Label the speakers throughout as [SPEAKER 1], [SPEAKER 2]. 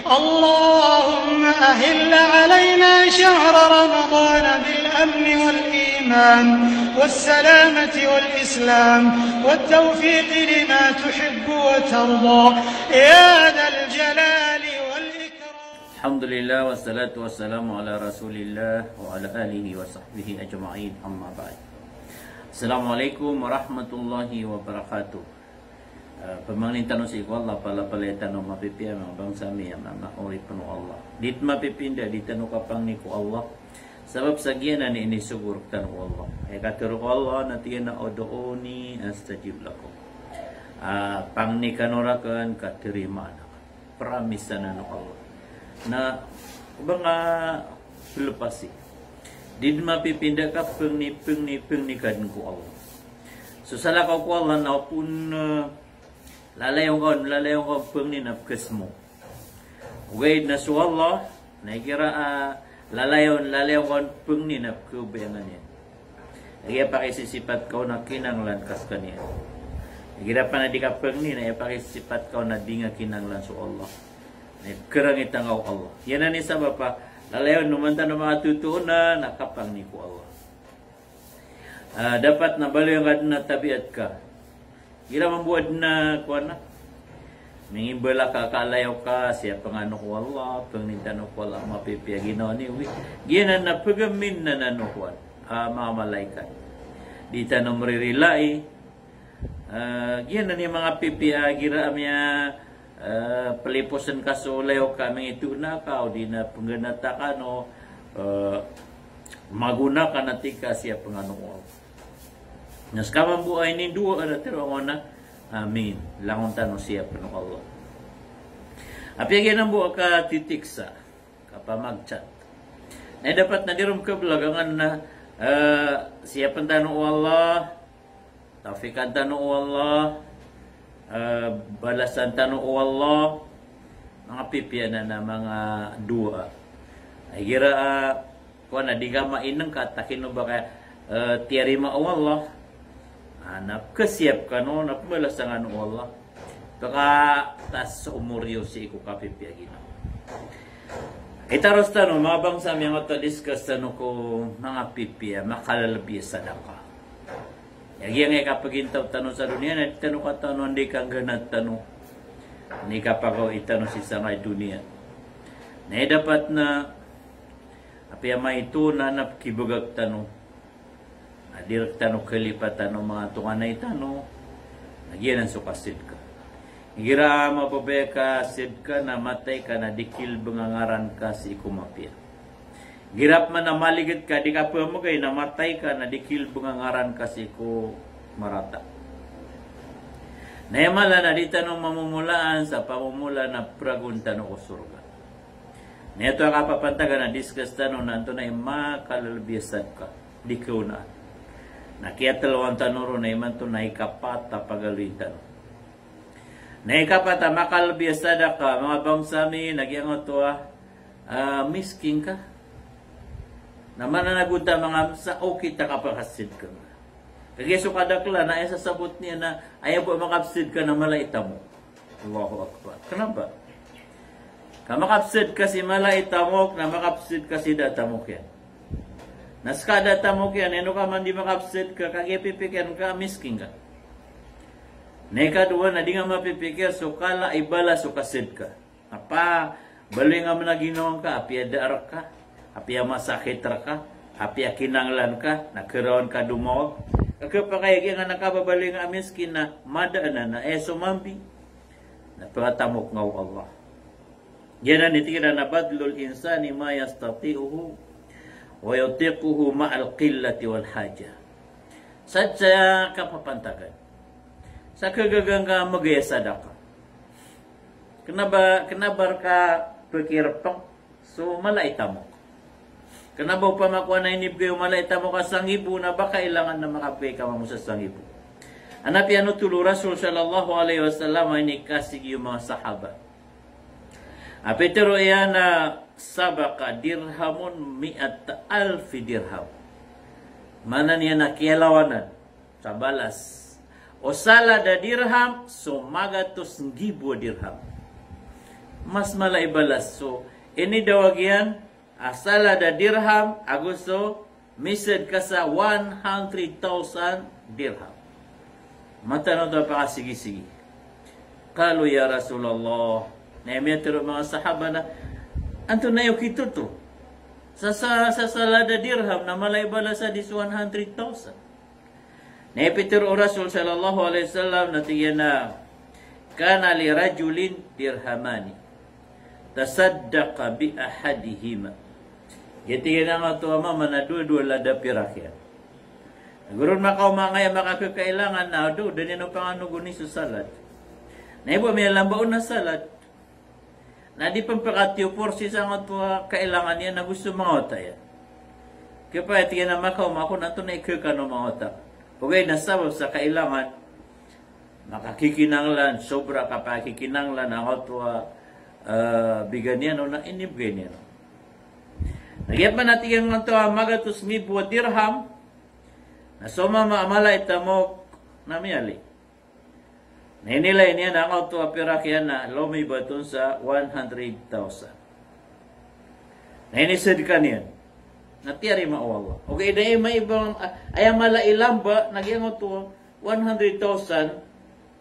[SPEAKER 1] اللهم أهل علينا شهر رمضان بالأمن والإيمان والسلامة والإسلام والتوفيق لما تحب وترضى يا ذا الجلال والإكرام.
[SPEAKER 2] الحمد لله والصلاة والسلام على رسول الله وعلى آله وصحبه أجمعين أما بعد. Assalamualaikum warahmatullahi wabarakatuh. Pemangin tanong si Allah pala tanong mapipia mga bangsa mi mga ori penuh Allah. Dit mapipinda di tanong kapang ni ku Allah. Sebab sagian ani ini syukur tanong Allah. Kata Allah nanti na odooni astajib lakum. Pang ni kanorakan katerima na. Peramisan na Allah. Na banga belepasi. Dit mapipinda ka peng ni kan ku Allah. Susala kau ku Allah na pun Lalayong kon peng ni napkesmo. Ugaid na su Allah, nakikira lalayong kon peng ni napkubayangan niya. Kaya pakisisipat kau na kinanglan kas kaniya. Nakikira pa na di ka peng ni, na pakisisipat kau na di nga kinanglan su Allah. Kerang itangaw Allah. Yan na ni sabab pa, lalayong numanta ng mga tutuunan, nakapang ni ku Allah. Dapat na balo yung na tabiat ka. Kira membuat na kuana mengibala ka kalayaw ka siya pangano ko Allah pangintano ko Allah mapipia ginawa ni wi gina na pagamin na nanukuan mga malaikat di tanong ririlai gina ni mga pipia gira amya peliposan kasolayaw kami itu na ka o di na pengganata ka no magunakan natika siya pangano ko Nas kamang buhay ni dua ada terowong na amin langon tanong siya penuh Allah. Api lagi nang buat ka titiksa kapamagchat. Na dapat na dirum kebelagangan na siya tanong Allah, taufikan tanong Allah, balasan tanong Allah, mga pipian na mga dua. Ay gira kuan na di ka mainang katakin no baka tiarima Allah. Nap kesiap kano nap balasangan Allah baka tas umur yo si iku kapipia gina kita harus tanong mga bangsa yang oto discuss tanong ko mga pipia makalalabi sadaka yagi yang kapagintaw tanong sa dunia na tanong ka tanong hindi kang ganat tanong hindi kapagaw itanong si sangay dunia na dapat na api ama itu na napkibugag tanong direk tanong kalipatan ng mga tunganay tanong nagyan ang sukasid ka gira mapabaya ka sid ka na matay ka na dikil bangangaran ka si ikumapia girap man na maligid ka di ka pamagay na matay ka na dikil bangangaran ka si iku marata nayamala na di tanong mamumulaan sa pamumula na pragun tanong o surga na ito ang kapapantagan na discuss tanong na ito na makalalbiasad ka di kaunaan Nakia telawang tanuro na iman to naikapata pagalitan. Naikapata makal biasa ka mga bangsa mi nagyang to miskin ka. Naman na nagunta mga sa okay ta kapakasid ka. Kaya so kadakla na ay sasabot niya na ayaw po makapsid ka na malaita mo. Allahu Akbar. Kenapa? Kamakapsid ka si malaita mo na makapsid ka si data mo yan. Naskada tamok yan, eno ka man di makapsit ka, kagipipikyan ka, miskin ka. Nekadua na di nga mapipikyan, so kala ibala so kasid ka. Apa, baloy nga man naginawang ka, api adaar ka, api masakit ka, api kinanglan ka, nakirawan ka dumawag. Kapakayag nga nakababaloy nga miskin na madaan na sumambi. Napatamok nga Allah. Yan na nitira na badlul insani ma yastati'uhu وَيُطِيقُهُ مَعَ الْقِلَّةِ وَالْحَاجَةِ Sadya kapapantagan. Sa kagaganga magaya sadaka. Kenabar ka pikirpang so malaita mo. Kenapa upamakuan na inibigay malaita mo ka sangibu na baka ilangan na makapay ka mo sa sangibu. Anak yan tulo Rasul sallallahu alaihi wasallam ini kasih yung mga sahaba. Apetero yan na sabaka dirhamun mi'at alfi dirham. Mana niya nakialawanan sa balas. O sala da dirham so magatos gibo dirham. mas malay balas. So, ini dawagian, asal ada dirham, agusto, mised ka sa 100,000 dirham. Matanong daw pa sige-sige. Kalu ya Rasulullah, naimya tiro mga sahaba na, anto na yung kito to. Sa salada dirham na malay balas sa dis 100,000. Naipitir o Rasul sallallahu alaihi wasallam na tiyan na, kana li rajulin dirhamani. Tasaddaqa bi ahadihima. Jadi nga to mama na dua lada pirak yan. Gurun makaw mga makakakailangan na do dan yan pangano guni sa salad. Na ibo may lambaon na salad. Na di pampakatiyo porsi sa nga to kailangan yan na gusto mangota yan. Kaya pa itiyan na makaw mako na to na ikakano mangota. Pagay nasabab sa kailangan makakikinanglan sobra kapakikinanglan ang to bigan niya no na inibigay niya no. Nagyat man natin yung ito magatus mibu dirham na soma maamala itamok na miyali. Nainilay niya na ang ito pirakyan na lomi batun sa 100,000. Nainisid ka niyan. Natiyari maawawa. Okay, dahil may ibang ayamala ilamba nagyang ito 100,000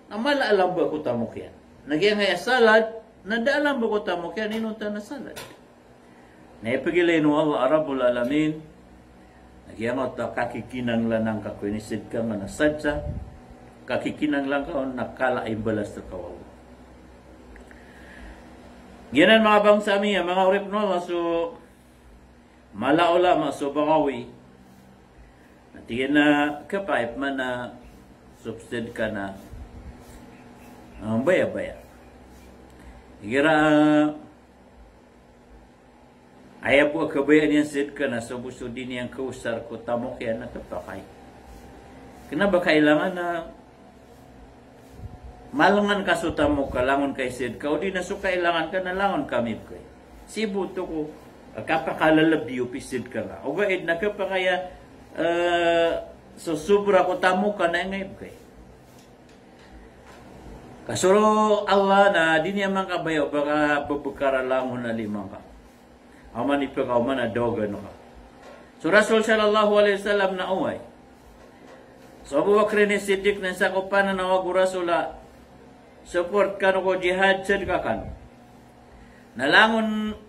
[SPEAKER 2] na mala alamba ko tamok yan. Nagyang ay salad nadaalam ba ko tamok yan, inunta na salad. Naipagilay no Allah Arabul Alamin, nagyamot na kakikinang lang ang kakwinisid ka nga nasadsa, kakikinang lang ka o nakala ay balas na kawaw. Ginan mga bangsa miya, mga urip no, so malaula, maso bangawi, natigyan na kapaip man na subsid ka na baya-baya. Kira ayaw po kabayan yan sid ka na so gusto din yang kausar ko tamok yan na kapakay. Kena ba kailangan na malangan ka so tamok ka langon kay sid ka o di na so kailangan ka na langon kami kay. Si buto ko kapakalalabiyo pisid ka nga. O gaid na kapakaya so sobra ko tamok ka na ngay kay. Kasuro Allah na di niya man kabayo baka bubukara lang na limang ka. Aman ipakaw man na doga no ka. So Rasul sallallahu alaihi wasallam na uway. So Abu Bakr ni Siddiq na sa kupan na nawag Rasula support ka no ko jihad sad ka kan. Nalangon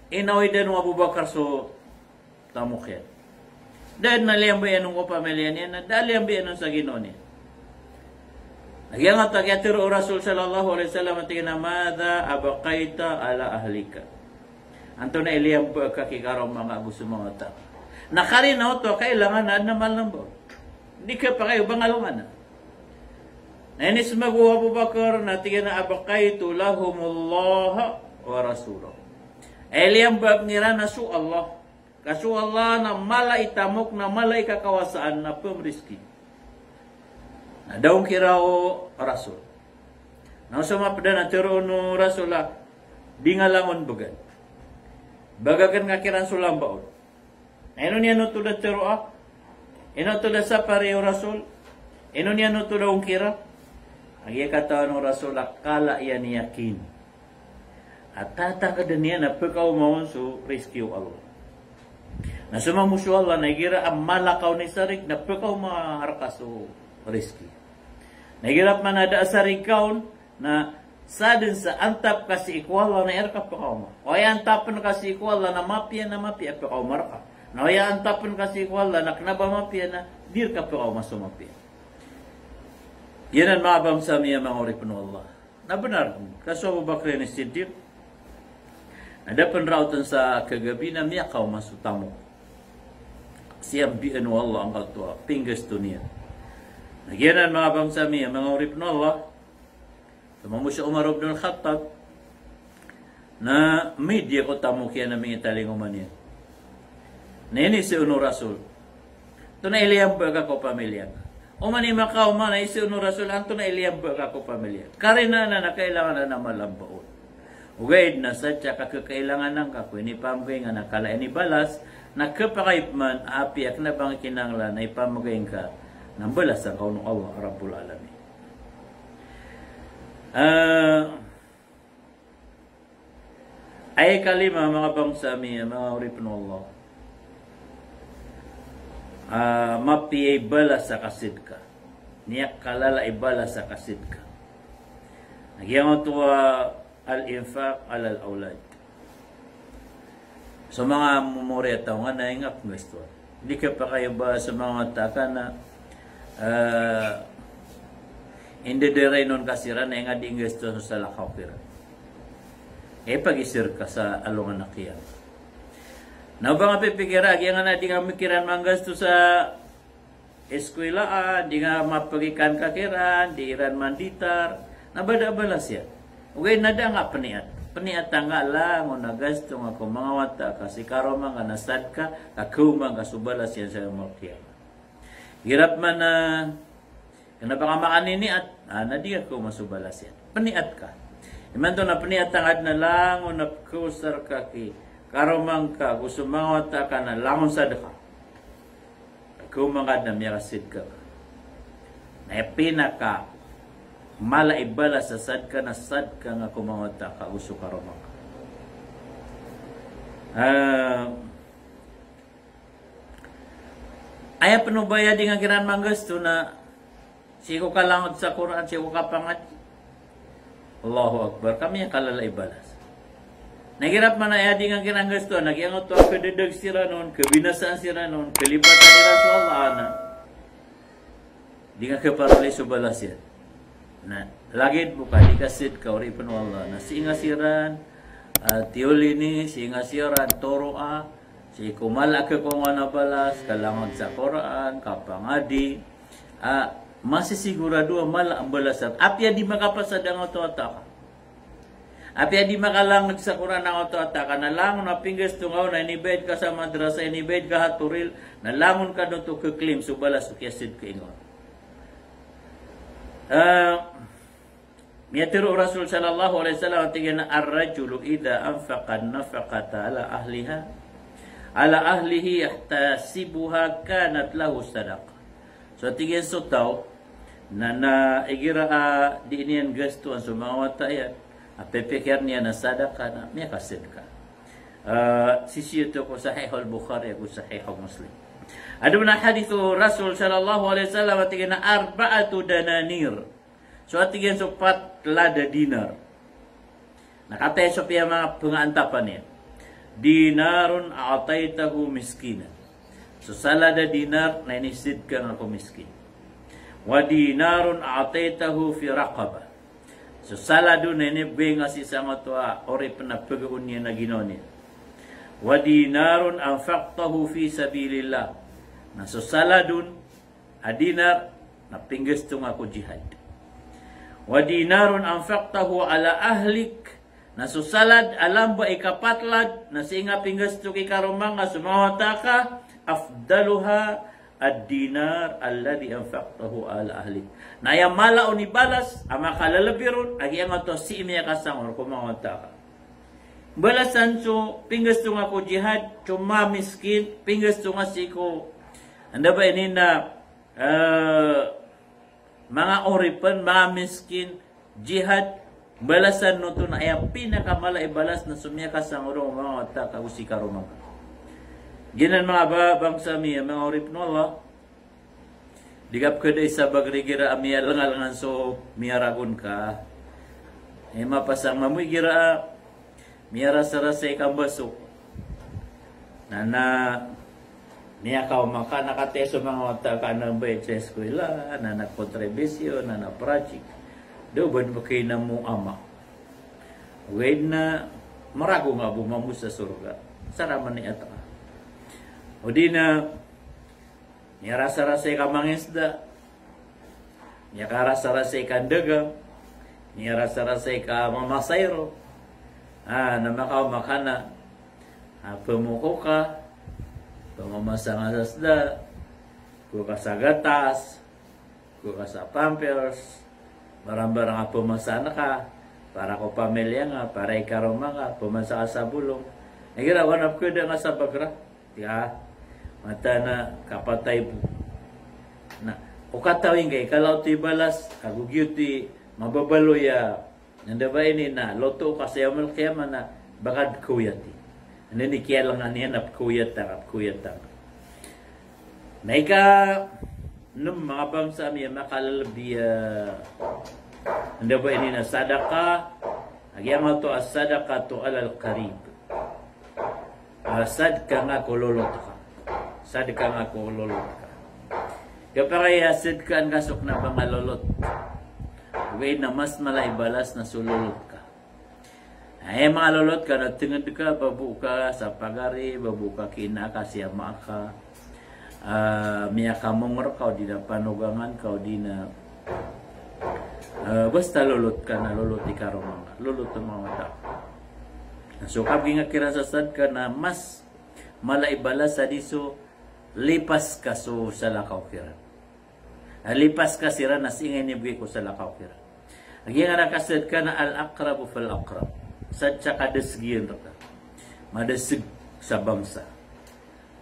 [SPEAKER 2] inaway din ng Abu Bakr so tamok yan. Dahil naliyang ba yan ng pamilya niya na daliyang ba yan sa Ginoo niya. Nagyang at tagyatiro Rasul sallallahu alaihi wasallam at tingin na mada abaqaita ala ahlika. Anto na iliyang kakikarong mga gusto mga tao. Nakari na ito, kailangan na naman lang ba? Hindi ka pa kayo bangalungan na. Nainis mag-uwa Abu Bakar na tingin na abaqaitu lahumullah wa rasulah. Iliyang bagnira na su Allah. Kasu Allah na mala itamok na mala ikakawasaan na pemriski. Na daong kirao Rasul. Na sumapda na tiro no Rasulah, di nga langon bagan. Bagagan nga kiran sulang baon. Ino niya no tulad tiro ino tulad sa pareho Rasul. Ino niya no tulad kira. Ang ikatawan ng Rasul, akala yan yakin. At tataka din niya na pagkaw maon so rescue Allah. Na sumamusyo Allah, nagira ang malakaw ni Sarik na pagkaw maharkas so rescue. Nagirap man ada sa rikaon na sadin sa antap kasi ikwala na erka pa kauma. O ay antapan kasi ikwala na mapia pa kauma raka. Na ay antapan kasi ikwala na knaba mapia na dir ka pa kauma sumapia. Yan ang maabang sa miya mga oripon Allah. Na benar, kaso Abu Bakr ni Siddiq, ada penrautan sa kagabi na miya kauma sutamo. Siyang biyan Allah ang katua, pinggas dunia. Nagyanan mga bangsa miya, mga urip na Allah, tumamo si Umar ibn al-Khattab, na media ko tamo kaya na mga talinguman yan. Nini si Uno Rasul. Ito na iliyang baga ko pamilya. Umani makaw man na isi Uno Rasul, ito na iliyang baga ko pamilya. Karina na kailangan na malambaon. Ugaid na sa tsaka kakailangan ng kako, inipamagay nga nakalain ni balas, na kapakaip man, apiak na bang kinanglan, na ipamagay ka, nang balas ang kaunong Allah Rabbul Alamin. Ay kalima mga bangsa mi mga uripin Allah. Mapiyay bala sa kasid ka. Niyak kalala ibala sa kasid ka. Nagyang tuwa al-infaq alal aulad. So mga memori at taong na ingap gusto. Hindi ka pa kayo ba sa mga taka na hindi diray nun kasira na nga di gusto sa lakaw pira. Pag-isir ka sa alungan na kiyan. Na ba nga pipikira, kaya nga na di nga mikiran mang gasto sa eskwela, di nga mapagikan kakiran, di iran manditar, nabada-bala siya. Okay, nada nga paniat. Paniat nga lang, o nagasto nga kung mga wata, kasi karo mga nasad ka, kakumang kasubala siya sa mga hirap man na, kung baka makaniniat, na di ako masubala siya. Paniat ka. Iman to na paniat na lang, o nakusar ka ki, karomang ka, gusto mga wata ka na langon sad ka. Kumangad na miyakasid ka. Na pinaka mala ibala sa sad ka na sad ka nga kumangwata ka, gusto karomang ka. Ay panubaya di nga kiran manggasto na siko ka langod sa Quran, siko ka pangat. Allahu Akbar, kami ang kalala ibalas. Nagirap man ay adi nga kinang gusto, nagyangot to kadedag sira noon, kabinasaan sira noon, kalipatan nila sa Allah na. Di nga kaparali subalas yan. Na, lagid mo ka, di kasit ka, ori pa Allah, na singa siran, tiuli ni, singa siran, toro si kumala ka kung ano balas, kalangot sa Quran, kapangadi, masisigurado mala ang balasan. Apya di makapasad ang oto-ataka. Apya di makalangot sa Quran ang oto-ataka. Nalangon na pinggas tungaw na inibed ka sa madrasa, inibed ka haturil, nalangon ka doon to kiklim, subalas o kiasid ka ingon. Miyatiru Rasul sallallahu alaihi wasallam tingin na ar-rajulu idha anfaqa nafaqata ala ahlihi yahtasibuha kanat lahu sadaqah. So tingin so tao na igira di iniyan gasto ang sumawata yan, apepekar niya na sadaqah na may kasid ka. Sisiyo to ko Sahih al-Bukhari ko Sahih al-Muslim. Adun na hadithu Rasul sallallahu alaihi wasallam tingin na arba'atu dananir. So tingin so patlada dinar. Nakatay so piya mga pangantapan niya. Dinarun a'taytahu miskinan. So salada dinar na inisid ka nga miskin. Wa dinarun a'taytahu fi raqaba. So salado na inibigay nga si sama to ori panapagaon niya na ginoni. Wa dinarun anfaqtahu fi sabilillah. Na so saladun dinar na pinggas to nga ko jihad. Wa dinarun anfaqtahu ala ahlik. Na susalad alam ba ikapatlad na singa pinggas to kikarumang nga sumawata ka afdaluha ad-dinar alladhi anfaqtahu ala ahlik. Na ya malaon ni balas ama kalalabiron agi ang to si imiya kasangor kumawata ka. Balasan so pinggas to nga ko jihad cuma miskin pinggas to nga siko. Anda ba ini na mga oripan mga miskin jihad balasan no to na ay pinakamala ibalas na sumya ka sa ngurong mga wata ka usi karumang. Ginan mga bangsa mi mga orip no Allah. Digap ka day sa bagrigira amiya langalangan so miyaragon ka. Mapasang mamoy gira miyara sarasay kang baso. Na niya ka umaka nakateso mga wata ka ng bayad sa eskwela, na nagkontribisyon, na project. Do ba kayo na mo ama? Wait na marago nga bumamu sa surga. Saraman ni ata. O di na niya rasa-rasay ka mangisda. Niya ka rasa-rasay ka daga. Niya rasa-rasay ka mamasayro. Na makaw makana. Pumuko ka. Pamamasa nga sa sda. Kuka sa gatas. Kuka sa pampers. Barang-barang nga pumasana ka, para ko pamilya nga, para ikaroma nga, pumasa ka sa bulong. Nagirawan na ko nga sa bagra. Ya, mata na kapatay po. Na, o katawin kay, kalaw ti balas, kagugyuti, mababaloya. Nanda ba ini na, loto ka sa yamal kaya man na, bakad kuyati. Ano ni kaya lang aniyan ap kuyata. Naika nung mga bangsa niya makalalabi anda ba ini na sadaka agyang to as sadaka to alal qarib. Sadka nga kololot ka. Sadka nga kololot ka. Kapag sadka ang kasok na pangalolot. Uwi na mas malay balas na sululot ka. Ay mga lolot ka na tingad ka, babu ka sa pagari, babu ka kinaka siya maka. Miya ka mongor ka o di na panugangan ka o di na basta lolot ka na lolot ikarong mga lolot ang mga tao. So kapag nga kirasasad ka na mas malaibala sa diso lipas ka so sa lakaw kiran. Lipas ka sira na singay nibigay ko sa lakaw kiran. Agi nga nakasad ka na al-aqrabu fal-aqrab. Sadya ka desgiyan ka. Madasig sa bangsa.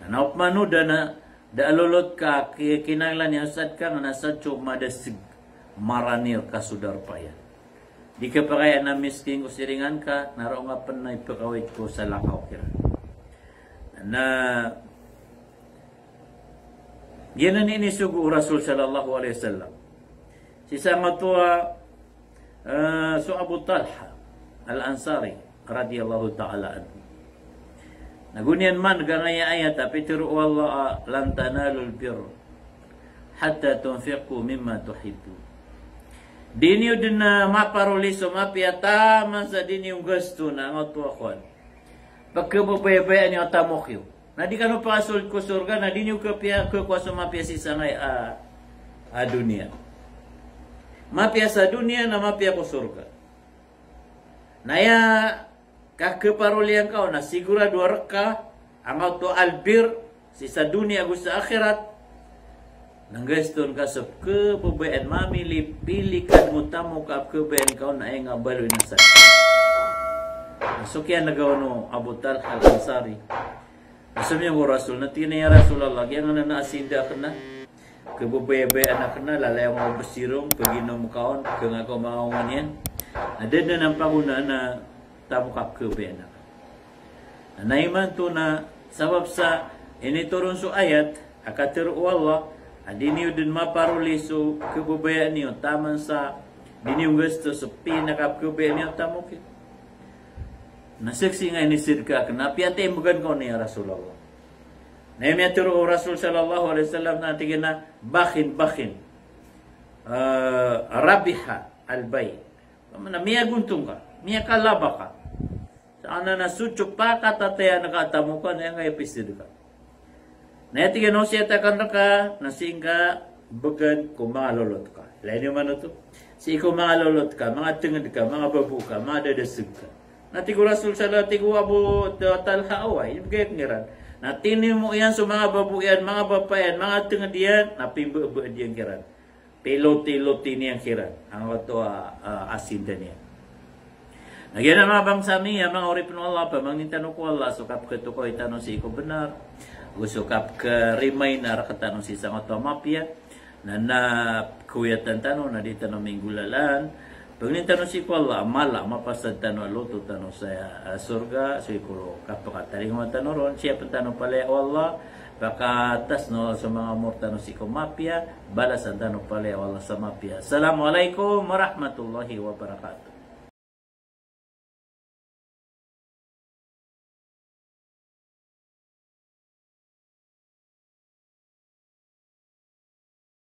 [SPEAKER 2] Naop manuda na daalolot ka kinanglan niya sad ka nga nasadyo madasig maranir ka sudar pa yan. Di ka pa kaya na misking usiringan ka, naro nga pa na ipakawit ko sa lakaw kira. Na yan na ninisugo Rasul sallallahu alaihi wasallam. Si sama tuwa so Abu Talha al-Ansari radiyallahu ta'ala anhu. Nagunian man gangaya ayat tapi tiru Allah lan tanalul birr hatta tunfiqu mimma tuhibbu. Dini din na maparuli so mapiata man sa dini yung gusto na ang tuwakon. Pagkababayabaya niyo tamokyo. Na di ka no pasul ko surga na dini yung kapya ko so mapia si sangay a dunia. Mapia sa dunia na mapia ko surga. Naya kakaparulian kau na sigura dua reka ang auto albir si sa dunia gusto akhirat. Nanggaston ka sa kebabayaan mamili pilih kan mutamu ka kebabayaan kau na ay nga baloy na sa. So kaya nagawa no Abu Talha al-Ansari. Asam niya ko Rasul na tinaya Rasulullah kaya nga naasinda ka na kebabayaan ka na lalay mo besirong paginom kaon kung ako maungan yan. Ada na ng panguna na tamukap kebabayaan ka. Naiman to na sabab sa initurun so ayat akatiru Allah adini din maparuli so kebabayaan niyo taman sa dini gusto so pinakap kebabayaan niyo tamuk. Nasaksi nga inisid ka kenapa ate mugan ko ni Rasulullah. Naimya turu Rasul sallallahu alaihi wasallam na tigina bakhin rabiha albay. Mana miya guntung ka, miya kalaba ka. Sana na sucuk pa katataya nakatamu ka na nga episode ka. Na tigin no siya takan ka nasingka bagan ko mga lolot ka. Lain yung ano to? Si ko mga lolot ka, mga tingad ka, mga babu ka, mga dadasig ka. Natigo Rasul sallallahu alaihi wasallam Abu Talha away, ibigay ngiran. Natinin mo yan sa mga babu yan, mga bapayan, mga tingad yan, napimba diyan kiran. Piloti niyang kiran. Ang wato asinda niya. Nagyan ang mga bangsa niya, mga oripin Allah pa, mangintanong ko Allah, sukap ka ito ko itanong si iko benar, sukap ka reminder katanong si isang ato mapya, na kuyatan tanong, na di tanong minggulalan, pag nintanong si iko Allah, mala, mapasad tanong, luto tanong sa surga, so iko kapakataling mga tanong ron, siya patanong pala Allah, pakatas no sa mga murtano si iko mapya, balasan tanong pala Allah sa mapya. Assalamualaikum warahmatullahi wabarakatuh.